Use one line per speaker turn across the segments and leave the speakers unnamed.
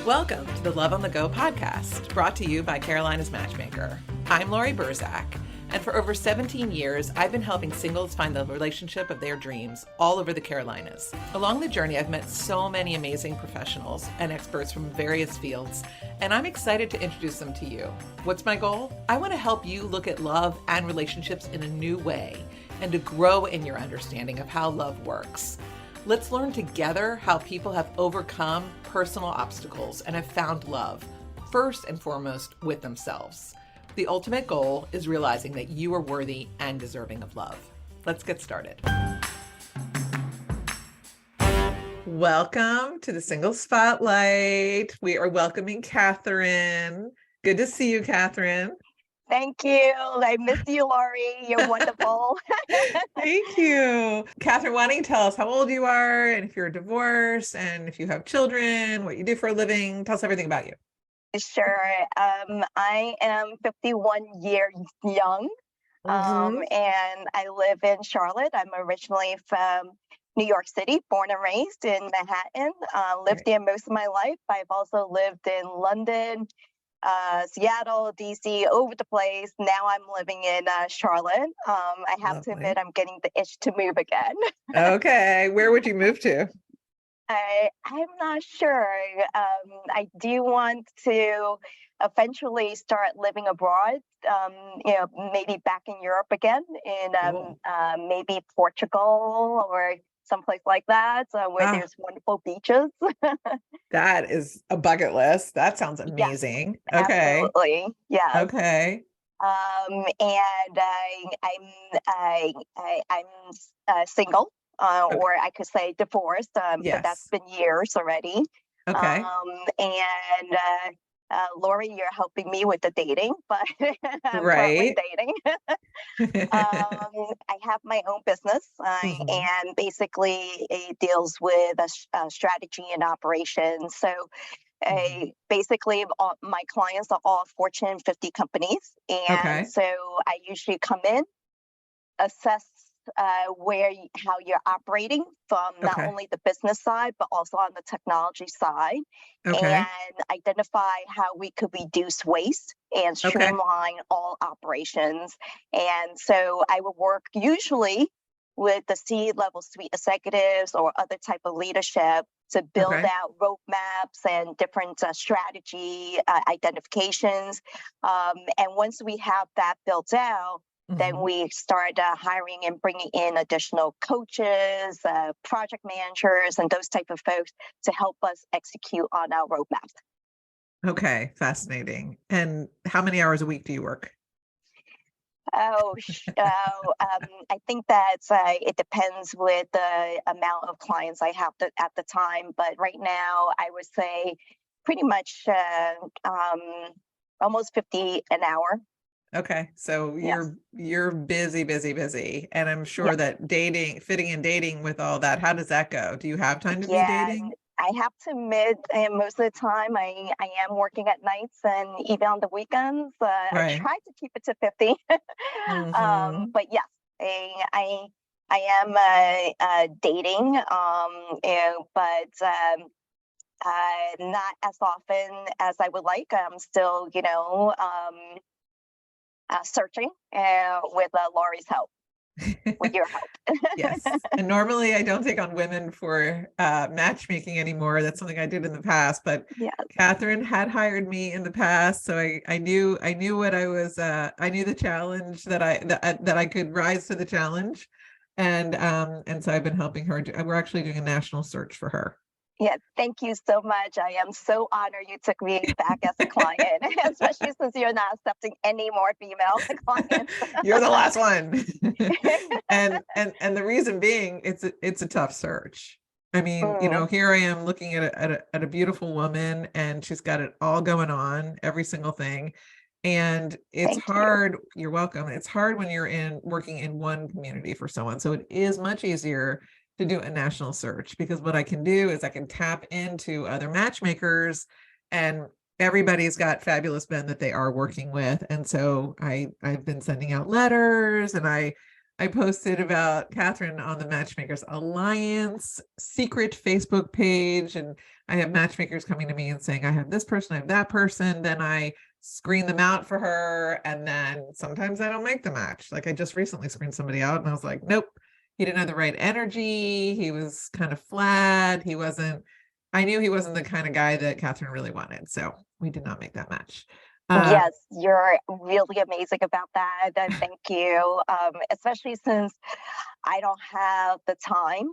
Welcome to the Love on the Go podcast, brought to you by Carolinas Matchmaker. I'm Laurie, and for over 17 years, I've been helping singles find the relationship of their dreams all over the Carolinas. Along the journey, I've met so many amazing professionals and experts from various fields, and I'm excited to introduce them to you. What's my goal? I want to help you look at love and relationships in a new way and to grow in your understanding of how love works. Let's learn together how people have overcome personal obstacles and have found love, first and foremost with themselves. The ultimate goal is realizing that you are worthy and deserving of love. Let's get started. Welcome to the Single Spotlight. We are welcoming Katherine. Good to see you, Katherine.
Thank you. I miss you, Laurie. You're wonderful.
Thank you. Katherine, why don't you tell us how old you are and if you're divorced and if you have children, what you do for a living. Tell us everything about you.
Sure. I am 51 years young, and I live in Charlotte. I'm originally from New York City, born and raised in Manhattan. Lived there most of my life. I've also lived in London, Seattle, DC, over the place. Now I'm living in Charlotte. I have to admit, I'm getting the itch to move again.
Okay. Where would you move to?
I'm not sure. I do want to eventually start living abroad, maybe back in Europe again, in maybe Portugal or someplace like that, where there's wonderful beaches.
That is a bucket list. That sounds amazing.
Yes,
okay.
Absolutely. Yeah.
Okay.
And I'm single. Or I could say divorced, but that's been years already.
Okay.
Laurie, you're helping me with the dating, but I'm
right.
currently dating. I have my own business, and basically it deals with strategy and operations. So basically, my clients are all Fortune 50 companies, and so I usually come in, assess how you're operating from not only the business side, but also on the technology side, and identify how we could reduce waste and streamline all operations. And so I would work usually with the C-level suite executives or other type of leadership to build out roadmaps and different strategy identifications. And once we have that built out, then we start hiring and bringing in additional coaches, project managers, and those type of folks to help us execute on our roadmap.
Okay, fascinating. And how many hours a week do you work?
I think that it depends with the amount of clients I have at the time. But right now, I would say pretty much almost 50 an hour.
Okay. So you're busy. And I'm sure that fitting in dating with all that, how does that go? Do you have time to be dating?
I have to admit, most of the time I am working at nights and even on the weekends. I try to keep it to 50. But yes, I am dating, but not as often as I would like. I'm still, searching with Laurie's help, with your help.
Yes. And normally I don't take on women for matchmaking anymore. That's something I did in the past, but Katherine had hired me in the past. So I knew what I was, I knew the challenge that I could rise to the challenge. And so I've been helping her. We're actually doing a national search for her.
Yeah, thank you so much. I am so honored you took me back as a client, especially since you're not accepting any more female clients.
You're the last one. and the reason being, it's a tough search. I mean, here I am looking at a beautiful woman, and she's got it all going on, every single thing. And it's hard. You're welcome. It's hard when you're working in one community for someone. So it is much easier to do a national search, because what I can do is I can tap into other matchmakers, and everybody's got fabulous men that they are working with. And so I've been sending out letters, and I I posted about Catherine on the Matchmakers Alliance secret Facebook page, and I have matchmakers coming to me and saying, I have this person, I have that person. Then I screen them out for her, and then sometimes I don't make the match. Like I just recently screened somebody out, and I was like, nope, he didn't have the right energy. He was kind of flat. I knew he wasn't the kind of guy that Catherine really wanted. So we did not make that match.
Yes, you're really amazing about that. And thank you. Especially since I don't have the time,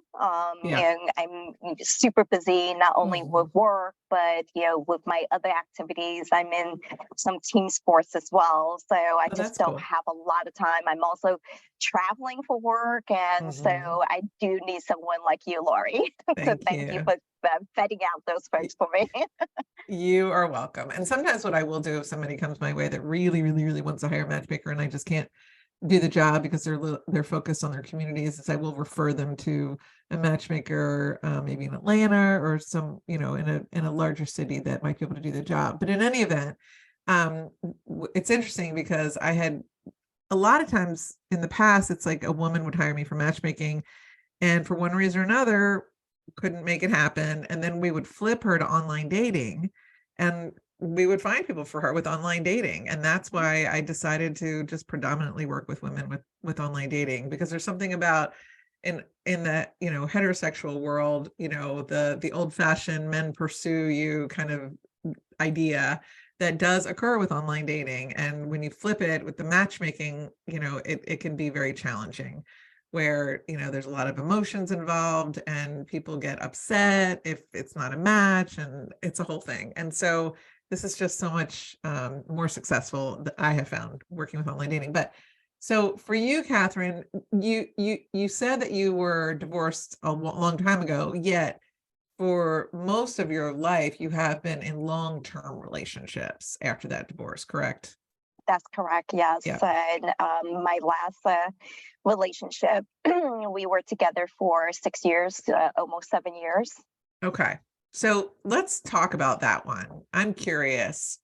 Yeah.
and I'm super busy, not only with
Mhm.
work, but with my other activities. I'm in some team sports as well, so I
Oh,
just
that's
don't
cool.
have a lot of time. I'm also traveling for work, and so
Mhm.
I do need someone like you, Laurie, to
Thank
thank you
you.
for vetting out those folks for me.
You are welcome. And sometimes what I will do if somebody comes my way that really, really, really wants to hire a matchmaker and I just can't do the job because they're focused on their communities, is I will refer them to a matchmaker, maybe in Atlanta or some, in a larger city that might be able to do the job. But in any event, it's interesting because I had a lot of times in the past, it's like a woman would hire me for matchmaking and for one reason or another couldn't make it happen, and then we would flip her to online dating and we would find people for her with online dating, and that's why I decided to just predominantly work with women with online dating, because there's something about in that heterosexual world, the old-fashioned men pursue you kind of idea that does occur with online dating. And when you flip it with the matchmaking, it can be very challenging, where there's a lot of emotions involved and people get upset if it's not a match, and it's a whole thing. And so this is just so much more successful that I have found working with online dating. But so for you, Catherine, you said that you were divorced a long time ago, yet for most of your life, you have been in long-term relationships after that divorce, correct?
That's correct. Yes.
Yeah.
And my last relationship, we were together for 6 years, almost 7 years.
Okay. So let's talk about that one. I'm curious.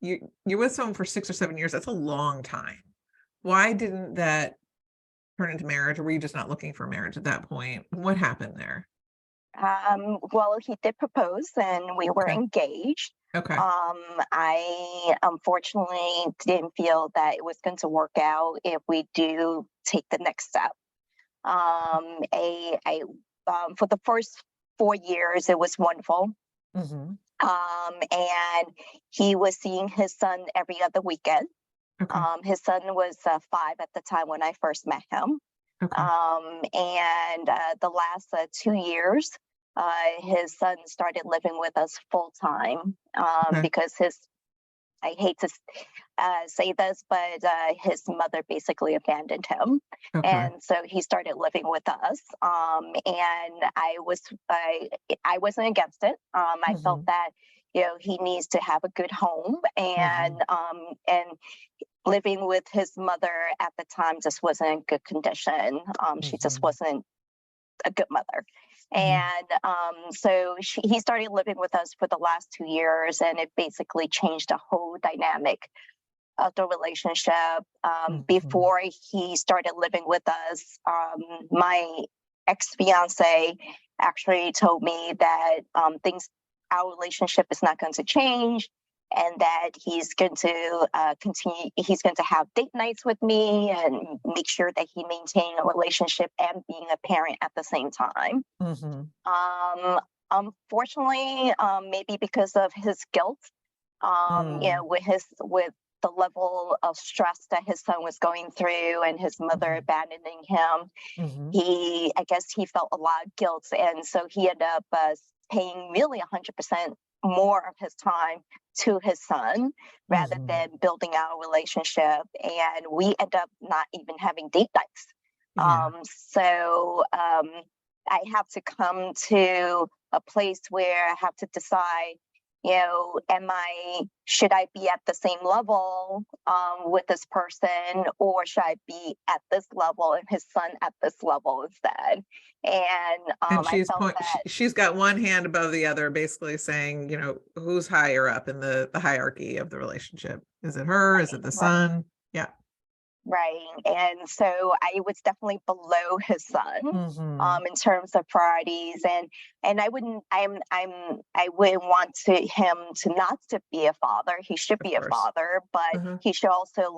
You're with someone for 6 or 7 years. That's a long time. Why didn't that turn into marriage, or were you just not looking for marriage at that point? What happened there?
Well, he did propose and we were
Okay.
engaged.
Okay.
I unfortunately didn't feel that it was going to work out if we do take the next step. For the first 4 years, it was wonderful.
Hmm.
And he was seeing his son every other weekend.
Okay.
His son was 5 at the time when I first met him.
Okay.
And the last 2 years, his son started living with us full time
Okay.
because I hate to say this, but his mother basically abandoned him.
Okay.
And so he started living with us. And I wasn't against it. I felt
Hmm.
that, he needs to have a good home,
Hmm.
and living with his mother at the time just wasn't in good condition. She just
Hmm.
wasn't a good mother.
Yeah.
And so he started living with us for the last 2 years, and it basically changed the whole dynamic of the relationship.
Hmm.
Before he started living with us, my ex fiance actually told me that our relationship is not going to change, and that he's going to continue. He's going to have date nights with me and make sure that he maintain a relationship and being a parent at the same time.
Hmm.
Um, Unfortunately, maybe because of his guilt,
Mm.
with the level of stress that his son was going through and his mother
Mhm,
abandoning him,
mhm,
I guess he felt a lot of guilt, and so he ended up paying really 100% more of his time to his son rather
mhm.
than building our relationship, and we end up not even having date nights.
Yeah.
I have to come to a place where I have to decide, should I be at the same level with this person, or should I be at this level and his son at this level instead? And
And
I felt that
she's got one hand above the other, basically saying, who's higher up in the hierarchy of the relationship? Is it her? Is
right,
it the
right.
son? Yeah.
Right. And so I was definitely below his son
Hmm.
in terms of priorities, and I wouldn't want to him to not to be a father. He should
Of
be a
course.
father, but
Uh-huh.
he should also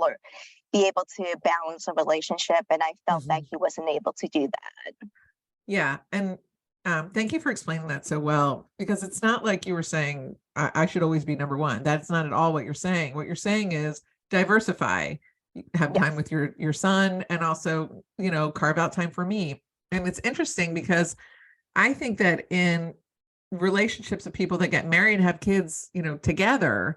be able to balance a relationship. And I felt that
Hmm.
he wasn't able to do that.
Yeah. And thank you for explaining that so well, because it's not like you were saying, I should always be number one. That's not at all what you're saying. What you're saying is diversify, have time
Yes.
with your son, and also, carve out time for me. And it's interesting because I think that in relationships of people that get married and have kids, together,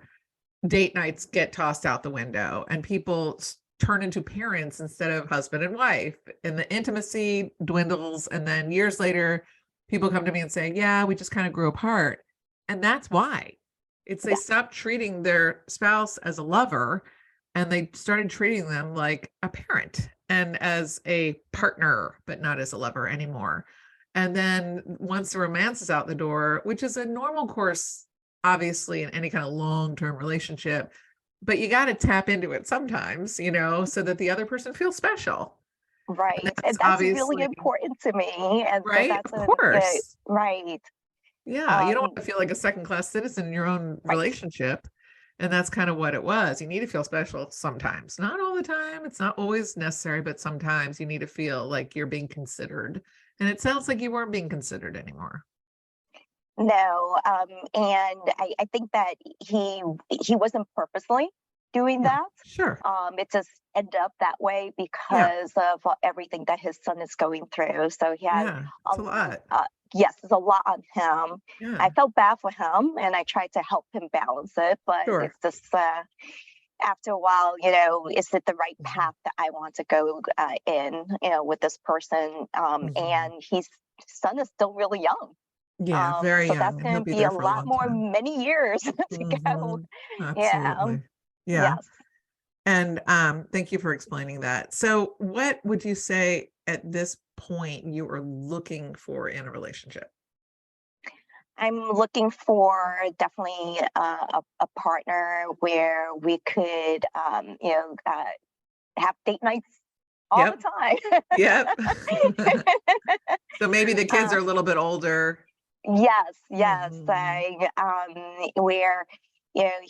date nights get tossed out the window and people turn into parents instead of husband and wife, and the intimacy dwindles, and then years later people come to me and say, yeah, we just kind of grew apart. And that's why. It's they
Yes.
stopped treating their spouse as a lover, and they started treating them like a parent and as a partner, but not as a lover anymore. And then once the romance is out the door, which is a normal course, obviously, in any kind of long-term relationship, but you got to tap into it sometimes, so that the other person feels special. And
Right.
that's
And that's really
obviously
important to me. And so
right.
that's
Of
a yeah,
course.
right.
Yeah. You don't
Um,
want to feel like a second-class citizen in your own
right.
relationship. And that's kind of what it was. You need to feel special sometimes, not all the time. It's not always necessary, but sometimes you need to feel like you're being considered. And it sounds like you weren't being considered anymore.
No, and I think that he wasn't purposely doing
Yeah.
that.
Sure.
It just ended up that way
Yeah.
because of everything that his son is going through. So he had
Yeah.
a
It's a lot.
yes, there's a lot on him. I
Yeah.
felt bad for him, and I tried to help him balance it, but
Sure.
it's just after a while, is it the right
Mhm.
path that I want to go in, with this person?
Mhm.
And his son is still really young.
Yeah, very
So that's
young, and he'll
going to
be
be a
there for a
lot
long
more,
time.
many years to go.
Mhm.
Yeah.
Absolutely. Yeah.
Yes.
And thank you for explaining that. So, what would you say at this point you are looking for in a relationship?
I'm looking for definitely a partner where we could, have date nights all the
Yep.
time.
Yep. So maybe the kids
uh,
are a little bit older.
yes, yes.
Mhm.
Where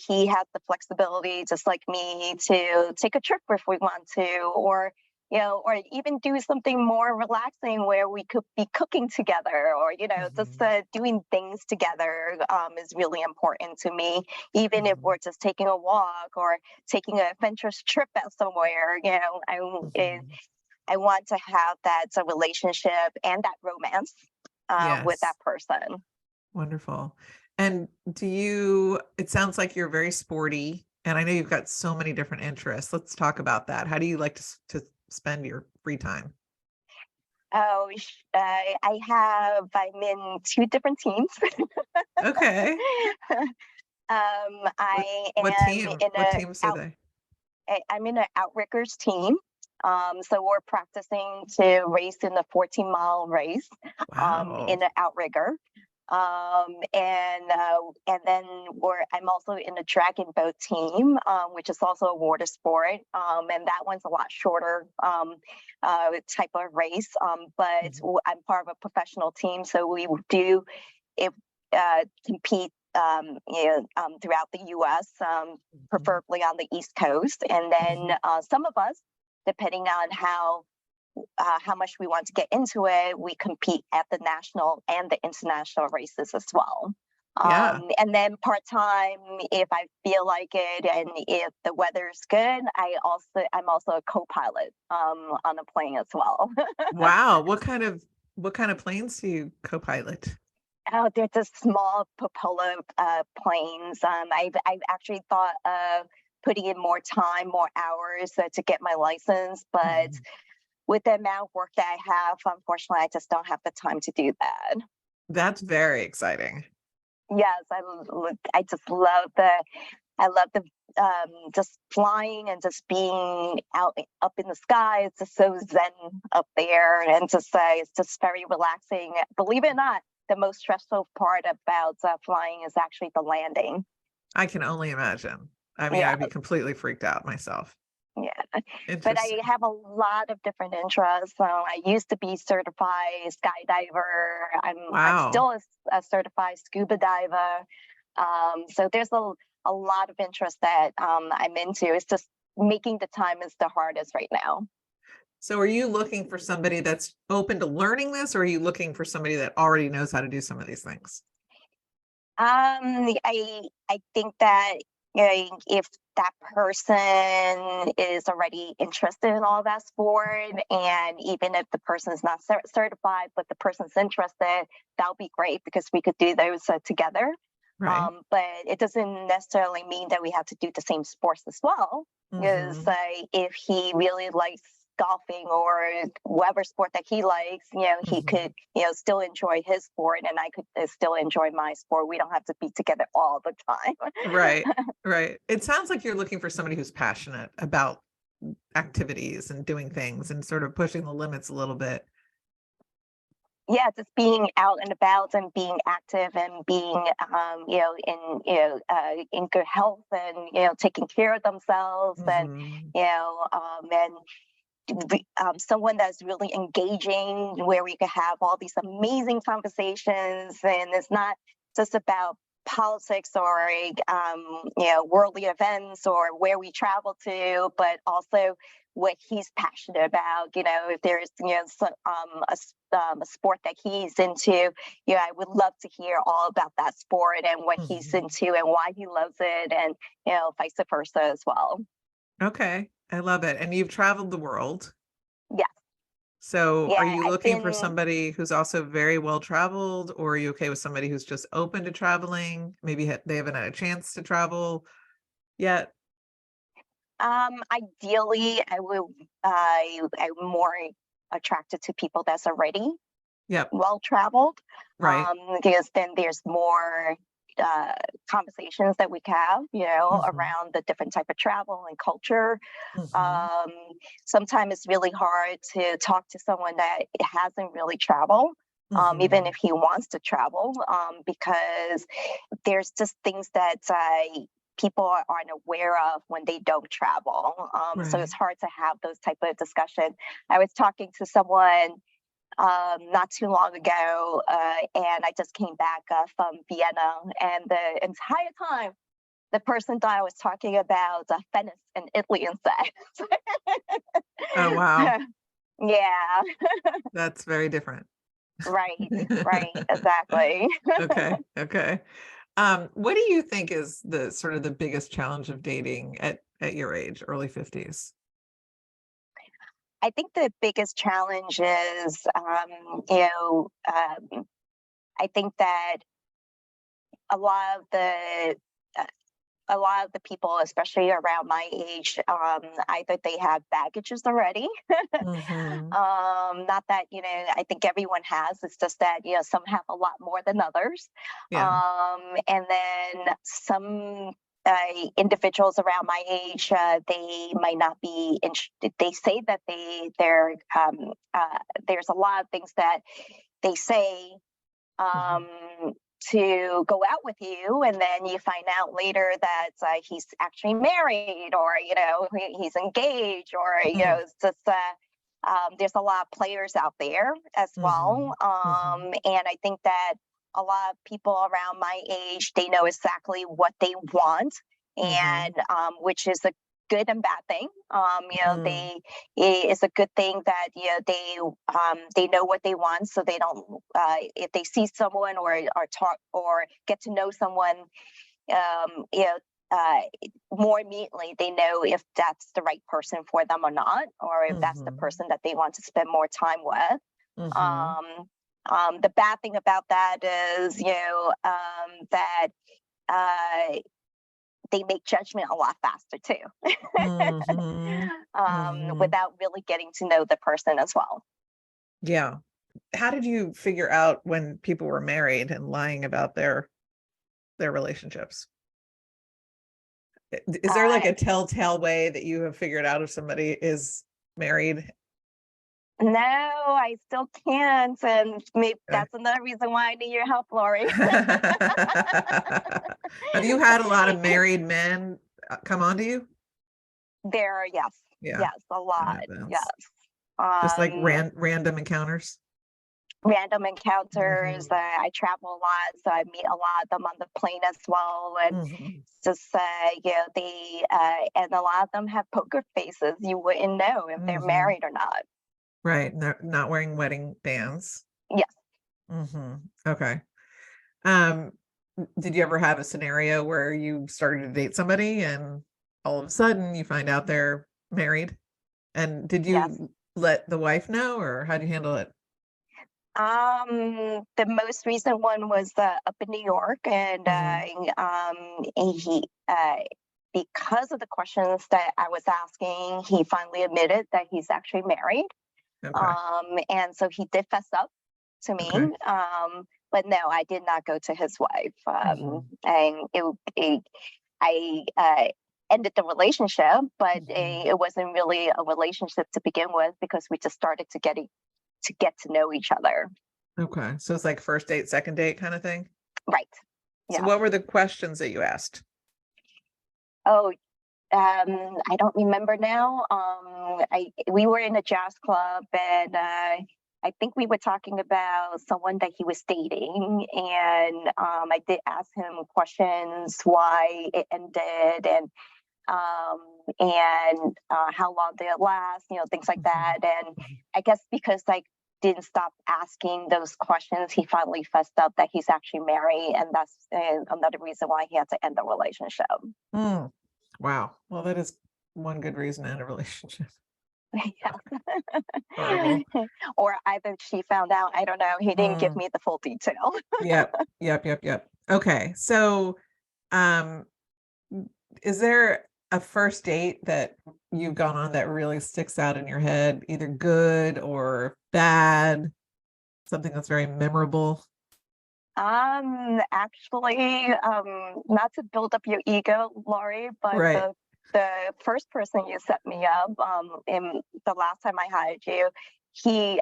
he has the flexibility, just like me, to take a trip if we want to, or or even do something more relaxing where we could be cooking together, or just
Mhm.
doing things together is really important to me. Even if
Mhm.
we're just taking a walk or taking an adventurous trip out somewhere,
Mhm.
I want to have that relationship and that romance with
Yes.
that person.
Wonderful. And it sounds like you're very sporty, and I know you've got so many different interests. Let's talk about that. How do you like to spend your free time?
Oh, I'm in two different teams.
Okay. What
I
what
am
team?
in
What teams are they?
I'm in an outriggers team. So we're practicing to race in the 14-mile race
Wow.
in an outrigger. And then I'm also in the dragon boat team, which is also a water sport, and that one's a lot shorter type of race. But
Mhm.
I'm part of a professional team, so we do if compete throughout the U.S.,
Mhm.
preferably on the East Coast, and then
Mhm.
some of us, depending on how much we want to get into it, we compete at the national and the international races as well.
Yeah.
And then part time, if I feel like it, and if the weather's good, I'm also a co-pilot on a plane as well.
Wow. What kind of planes do you co-pilot?
Oh, they're just small propeller planes. I've actually thought of putting in more time, more hours to get my license, but
Mhm.
with the amount of work that I have, unfortunately, I just don't have the time to do that.
That's very exciting.
Yes, I just I love the just flying and just being out up in the sky. It's just so zen up there, and just it's just very relaxing. Believe it or not, the most stressful part about flying is actually the landing.
I can only imagine. I mean,
Yeah,
I'd be completely freaked out myself.
Yeah, but I
Interesting.
have a lot of different interests. So I used to be certified skydiver. I'm
Wow.
still a certified scuba diver. So there's a lot of interest that I'm into. It's just making the time is the hardest right now.
So are you looking for somebody that's open to learning this, or are you looking for somebody that already knows how to do some of these things?
I think that, you know, if that person is already interested in all that sport, and even if the person is not certified, but the person's interested, that would be great because we could do those together.
Right.
But it doesn't necessarily mean that we have to do the same sports as well. Because
Hmm.
if he really likes golfing or whatever sport that he likes, he
Hmm.
could, still enjoy his sport, and I could still enjoy my sport. We don't have to be together all the
Right.
time.
Right. It sounds like you're looking for somebody who's passionate about activities and doing things and sort of pushing the limits a little bit.
Yeah, just being out and about and being active and being, in good health, and taking care of themselves, and
Hmm.
someone that's really engaging, where we could have all these amazing conversations, and it's not just about politics or worldly events or where we travel to, but also what he's passionate about. If there's a sport that he's into, I would love to hear all about that sport and what he's
Hmm.
into and why he loves it, and vice versa as well.
Okay. I love it. And you've traveled the world.
Yeah,
So are
yeah,
you
I've
looking for
been.
somebody who's also very well traveled, or are you okay with somebody who's just open to traveling? Maybe they haven't had a chance to travel yet.
Ideally, I'm more attracted to people that's already
Yep.
well traveled,
Right.
because then there's more uh, conversations that we have,
Hmm.
around the different type of travel and culture.
Hmm.
Um, Sometimes it's really hard to talk to someone that hasn't really traveled. Even if
Hmm.
he wants to travel, because there's just things that people aren't aware of when they don't travel. So it's
Right.
hard to have those type of discussion. I was talking to someone not too long ago, and I just came back from Vienna, and the entire time the person thought I was talking about Venice and Italy instead.
Oh, wow.
Yeah,
That's very different.
right, right, exactly.
Okay. Okay. What do you think is the sort of the biggest challenge of dating at your age, early 50s?
I think the biggest challenge is, I think that a lot of the uh, a lot of the people, especially around my age, either they have baggages already.
Hmm.
Not that, I think everyone has. It's just that, some have a lot more than others.
Yeah.
And then some individuals around my age, they might not be interested. They say that there's a lot of things that they say,
Hmm.
um, to go out with you, and then you find out later that he's actually married, or he's engaged, or
Hmm.
it's just there's a lot of players out there as well,
Hmm. Hmm.
and I think that a lot of people around my age, they know exactly what they want,
Hmm.
and which is a good and bad thing.
Mm.
It's a good thing that they know what they want, so they don't, if they see someone or talk or get to know someone, um, you know. Uh, More immediately, they know if that's the right person for them or not, or if that's the
Mhm.
person that they want to spend more time with.
Mhm.
Um, the bad thing about that is, that uh, they make judgment a lot faster too,
Mhm. Mhm.
without really getting to know the person as well.
Yeah. How did you figure out when people were married and lying about their relationships? Is there like
Uh,
a telltale way that you have figured out if somebody is married?
no, I still can't, and maybe
Okay.
that's another reason why I need your help, Laurie.
Have you had a lot of married men come on to you?
There, yes,
Yeah,
yes, a
that
lot, yes.
happens. Just like
Um,
random encounters.
Random encounters.
Hmm.
I travel a lot, so I meet a lot of them on the plane as well. And
Hmm.
just, they, and a lot of them have poker faces. You wouldn't know if they're
Hmm.
married or not.
Right. And they're not wearing wedding bands.
Yes.
Hmm. Okay. Um, did you ever have a scenario where you started to date somebody and all of a sudden you find out they're married? And did
Yes.
you let the wife know, or how do you handle it?
The most recent one was up in New York, and
Hmm.
because of the questions that I was asking, he finally admitted that he's actually married.
Okay.
And so he did fess up to me.
Okay.
But no, I did not go to his wife.
Hmm.
And I ended the relationship, but
Hmm.
it wasn't really a relationship to begin with because we just started to get to know each other.
Okay. So it's like first date, second date kind of thing.
Right.
So
Yeah.
what were the questions that you asked?
Oh, I don't remember now. We were in a jazz club, and I think we were talking about someone that he was dating, and I did ask him questions why it ended, and how long did it last, things like that.
Mhm.
And
Mhm.
I guess because I didn't stop asking those questions, he finally fessed up that he's actually married, and that's another reason why he had to end the relationship.
Mm. Wow. Well, that is one good reason to end a relationship.
Yeah.
Horrible.
Or either she found out, I don't know. He didn't give
Mm.
me the full detail.
Yep. Yep. Yep. Yep. Okay. So, um, is there a first date that you've gone on that really sticks out in your head, either good or bad, something that's very memorable?
Actually, not to build up your ego, Laurie, but
Right.
the first person you set me up, in the last time I hired you,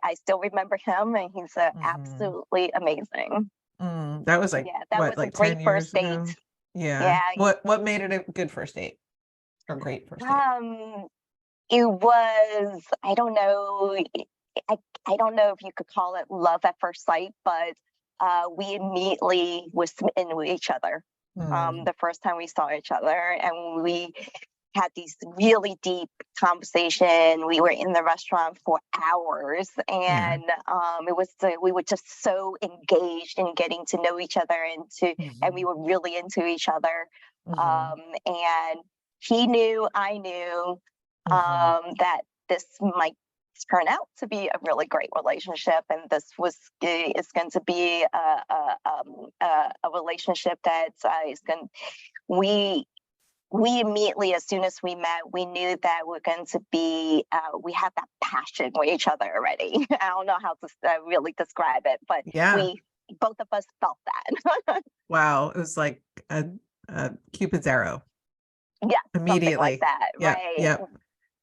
I still remember him, and he's
Hmm.
absolutely amazing.
That was like
Yeah, that
what,
was a
like
great
10
first
years
date.
ago? Yeah.
Yeah.
What made it a good first date or great first date?
Um, it was, I don't know, I, I don't know if you could call it love at first sight, but we immediately was smitten with each other.
Mm.
The first time we saw each other, and we had these really deep conversation. We were in the restaurant for hours,
Yeah.
and we were just so engaged in getting to know each other, and we
Hmm.
were really into each other.
Hmm.
And he knew, I knew,
Hmm.
that this might turn out to be a really great relationship, and this is going to be a relationship that is going. We we immediately, as soon as we met, we knew that we're going to be. We had that passion with each other already. I don't know how to really describe it, but
Yeah.
we both of us felt that.
Wow. It was like a Cupid's arrow
Yeah, something like
immediately.
that,
Yep.
right?
Yep.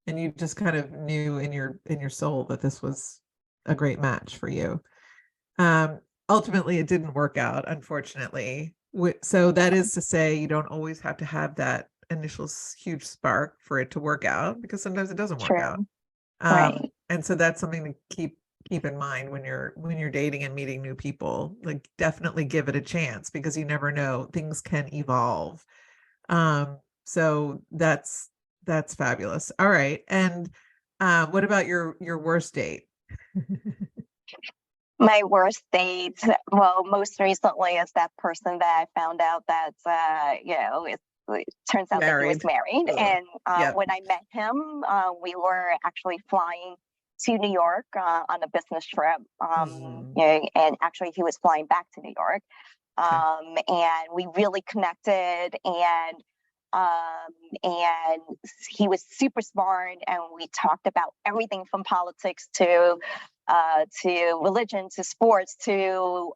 And you just kind of knew in your soul that this was a great match for you. Um, Ultimately, it didn't work out, unfortunately. So that is to say, you don't always have to have that initial huge spark for it to work out, because sometimes it doesn't work out.
True, right?
And so that's something to keep in mind when you're dating and meeting new people. Like, definitely give it a chance, because you never know, things can evolve. So that's fabulous. All right. And what about your worst date?
My worst date, well, most recently is that person that I found out that, it turns out that he was
Married.
married.
Ugh.
And
Yep.
when I met him, we were actually flying to New York on a business trip.
Hmm.
And actually, he was flying back to New York.
Okay.
And we really connected, um, and he was super smart, and we talked about everything from politics to religion to sports to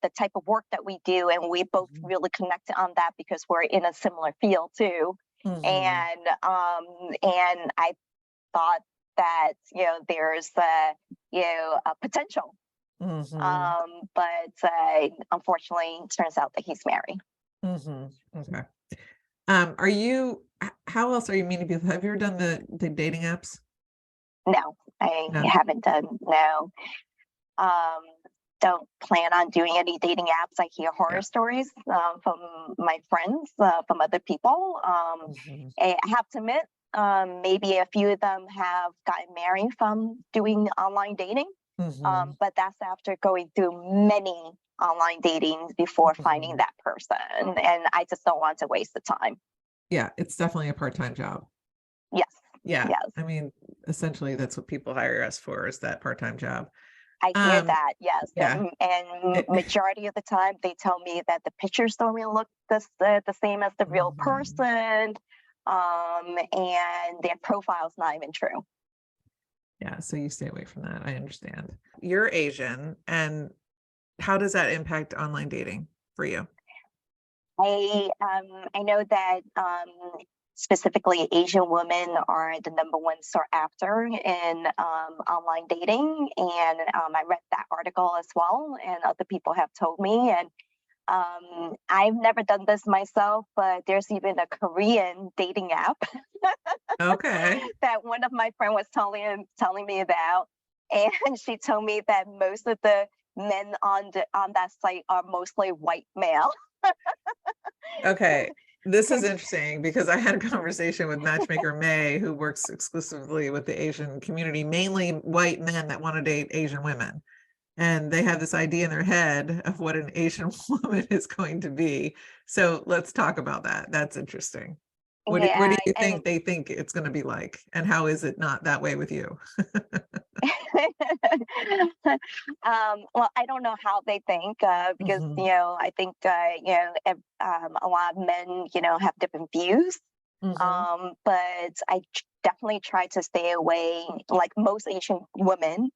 the type of work that we do, and we both
Mhm.
really connected on that because we're in a similar field too.
Mhm.
And I thought that there's a potential,
Mhm.
but unfortunately, it turns out that he's married.
Mhm. Okay. Are you, how else are you meeting people? Have you ever done the dating apps?
No, I
No.
haven't done, no. Um, don't plan on doing any dating apps. I hear horror
Yeah.
stories from my friends, from other people.
Mhm.
I have to admit, maybe a few of them have gotten married from doing online dating,
Mhm.
but that's after going through many online datings before finding
Mhm.
that person. And I just don't want to waste the time.
Yeah, it's definitely a part-time job.
Yes,
Yeah.
yes.
I mean, essentially that's what people hire us for, is that part-time job.
I hear
Um,
that, yes,
yeah.
and
It-
majority of the time, they tell me that the pictures don't really look the same as the real
Mhm.
person, and their profile's not even true.
Yeah, so you stay away from that. I understand. You're Asian, and how does that impact online dating for you?
I know that specifically Asian women are the number one sought after in online dating, and I read that article as well, and other people have told me, and I've never done this myself, but there's even a Korean dating app
Okay.
that one of my friend was telling me about, and she told me that most of the men on that site are mostly white male.
Okay. This is interesting because I had a conversation with matchmaker May, who works exclusively with the Asian community, mainly white men that want to date Asian women. And they have this idea in their head of what an Asian woman is going to be. So let's talk about that. That's interesting. What do
Yeah,
you
and
think they think it's going to be like? And how is it not that way with you?
well, I don't know how they think because
Mhm.
I think a lot of men have different views.
Mhm.
But definitely try to stay away, like most Asian women.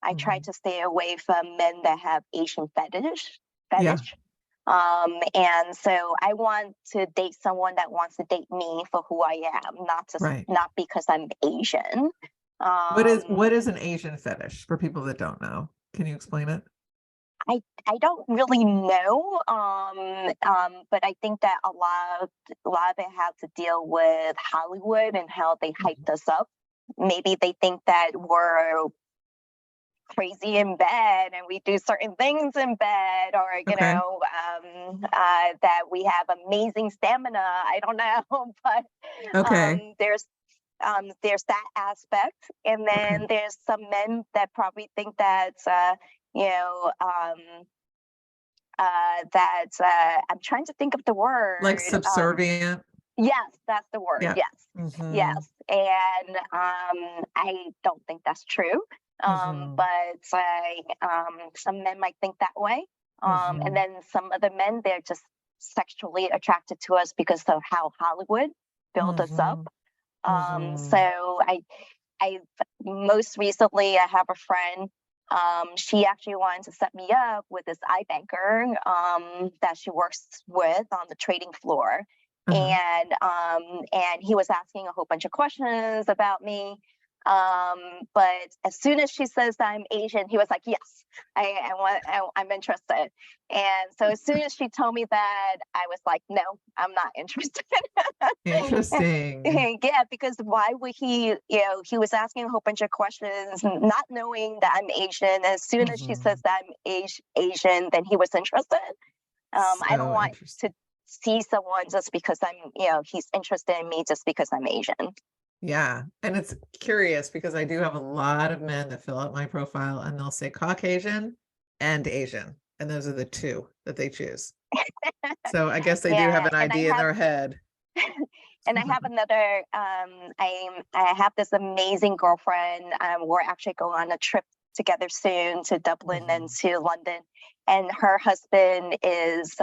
I try
Mhm.
to stay away from men that have Asian
Yeah,
fetish. And so I want to date someone that wants to date me for who I am,
right.
not because I'm Asian.
What
Um,
is an Asian fetish for people that don't know? Can you explain it?
I don't really know, but I think that a lot of it has to deal with Hollywood and how they
Mhm.
hyped us up. Maybe they think that we're crazy in bed and we do certain things in bed, or
Okay.
that we have amazing stamina. I don't know, but
Okay.
there's that aspect, and
Okay.
then there's some men that probably think that you know um, I'm trying to think of the
Like
word.
subservient.
Yes, that's the word.
Yeah.
Yes,
Mm-hmm.
yes, and I don't think that's true.
Mm-hmm.
But some men might think that way, and
Mm-hmm.
then some other men, they're just sexually attracted to us because of how Hollywood built us up.
Mm-hmm. Mm-hmm.
So I most recently I have a friend. She actually wanted to set me up with this iBanker that she works with on the trading floor,
Uh-huh.
and he was asking a whole bunch of questions about me. But as soon as she says that I'm Asian, he was like, "Yes, I'm interested." And so as soon as she told me that, I was like, "No, I'm not interested."
Interesting.
Yeah, because why would he, he was asking a whole bunch of questions, not knowing that I'm Asian. As soon as she
Mm-hmm.
says that I'm Asian, then he was interested. I don't
So
want to
interesting.
see someone just because he's interested in me just because I'm Asian.
Yeah. And it's curious because I do have a lot of men that fill out my profile and they'll say Caucasian and Asian. And those are the two that they choose. So I guess they do have
Yeah,
an idea in their head.
and I have another. I have this amazing girlfriend. We're actually going on a trip together soon to Dublin and
Mhm.
to London, and her husband is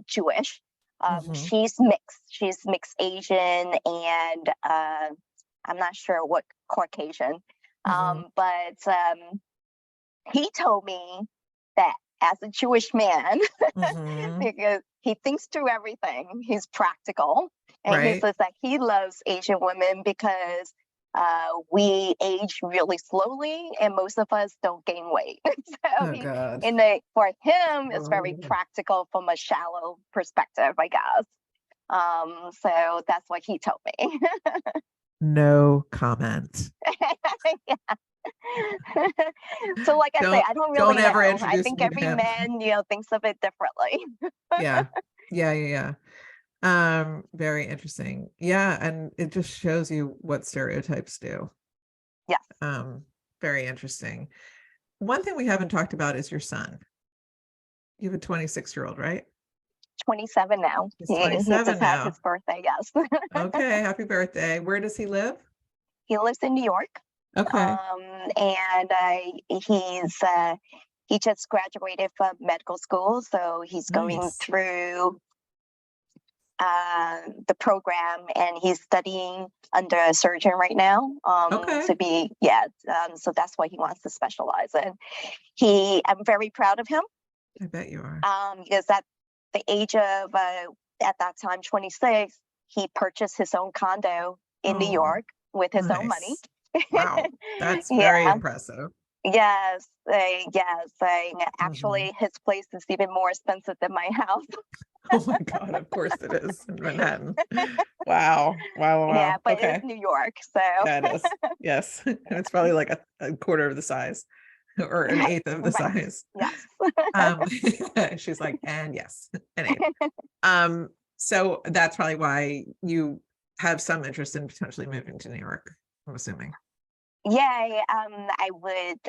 Jewish.
Mhm.
She's mixed. She's mixed Asian and I'm not sure what Caucasian.
Mhm.
But he told me that as a Jewish man,
Mhm.
because he thinks through everything, he's practical, and he
Right.
says that he loves Asian women because we age really slowly, and most of us don't gain weight. So
Oh God.
for him, it's very
Oh.
practical from a shallow perspective, I guess. So that's what he told me.
No comment.
So like I say, I
Don't
really
ever
know. I
introduce
think
me to
every
him.
man, thinks of it differently.
Yeah. Yeah. Very interesting. Yeah, and it just shows you what stereotypes do.
Yes.
Very interesting. One thing we haven't talked about is your son. You have a 26-year-old, right?
27 now.
He's
He
27
just had
now.
his birthday, yes.
Okay, happy birthday. Where does he live?
He lives in New York.
Okay.
And he just graduated from medical school, so he's going
Nice.
through the program, and he's studying under a surgeon right now.
Okay.
So that's what he wants to specialize in. I'm very proud of him.
I bet you are.
Because at the age of at that time 26, he purchased his own condo in New York with his own money.
Nice. Wow, that's very impressive.
Yes, actually, his place is even more expensive than my house.
Oh my God, of course it is in Manhattan. Wow.
Yeah, but
Okay.
it's New York, so.
Yeah, it is. Yes. And it's probably like a quarter of the size or an eighth of the
Right.
size.
Yes.
She's like, and yes, an eighth. So that's probably why you have some interest in potentially moving to New York, I'm assuming.
Yeah, I would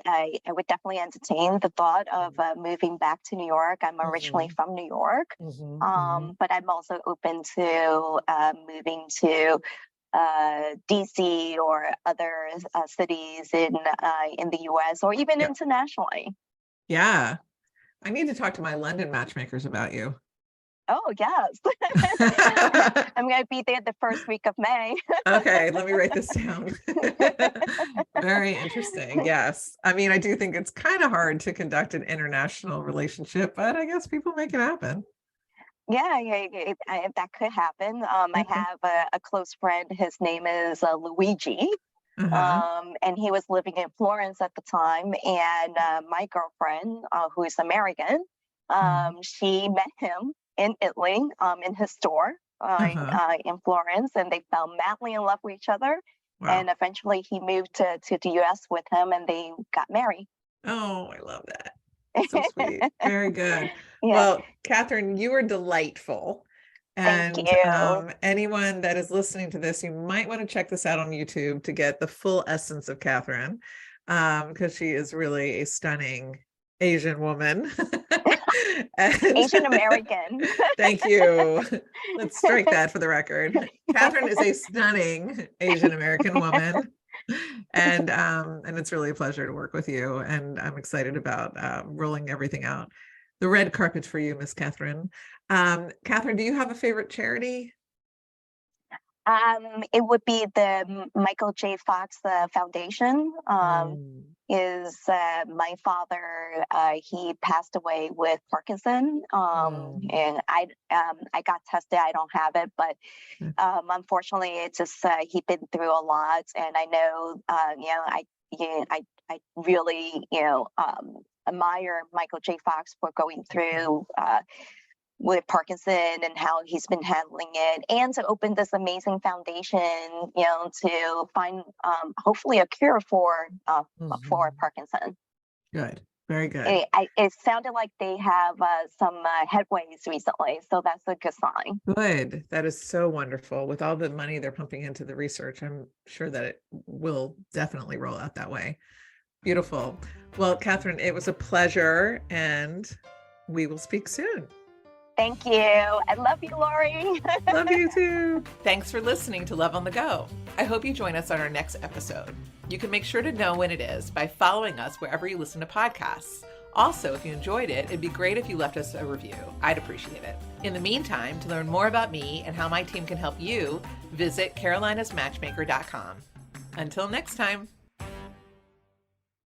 definitely entertain the thought of moving back to New York. I'm originally from New York, but I'm also open to moving to DC or other cities in the US or even internationally.
Yeah, I need to talk to my London matchmakers about you.
Oh, yes. I'm going to be there the first week of May.
Okay, let me write this down. Very interesting. Yes. I mean, I do think it's kind of hard to conduct an international relationship, but I guess people make it happen.
Yeah, that could happen. I have a close friend. His name is Luigi. And he was living in Florence at the time. And my girlfriend, who is American, she met him in Italy, in his store in Florence, and they fell madly in love with each other. Wow. And eventually he moved to the US with him, and they got married.
Oh, I love that. So sweet. Very good.
Yeah.
Well, Katherine, you are delightful. And
thank you.
Anyone that is listening to this, you might want to check this out on YouTube to get the full essence of Katherine, because she is really a stunning Asian woman.
Asian American.
Thank you. Let's strike that for the record. Katherine is a stunning Asian American woman. And it's really a pleasure to work with you. And I'm excited about rolling everything out. The red carpet for you, Miss Katherine. Katherine, do you have a favorite charity?
It would be the Michael J. Fox Foundation. Is my father? He passed away with Parkinson, and I got tested. I don't have it, but unfortunately, it's just he's been through a lot, and I know, I really, admire Michael J. Fox for going through with Parkinson and how he's been handling it, and to open this amazing foundation, to find hopefully a cure for Parkinson.
Good, very good.
It sounded like they have some headways recently, so that's a good sign.
Good, that is so wonderful. With all the money they're pumping into the research, I'm sure that it will definitely roll out that way. Beautiful. Well, Katherine, it was a pleasure, and we will speak soon.
Thank you. I love you, Laurie.
Love you too.
Thanks for listening to Love on the Go. I hope you join us on our next episode. You can make sure to know when it is by following us wherever you listen to podcasts. Also, if you enjoyed it, it'd be great if you left us a review. I'd appreciate it. In the meantime, to learn more about me and how my team can help you, visit carolinasmatchmaker.com. Until next time.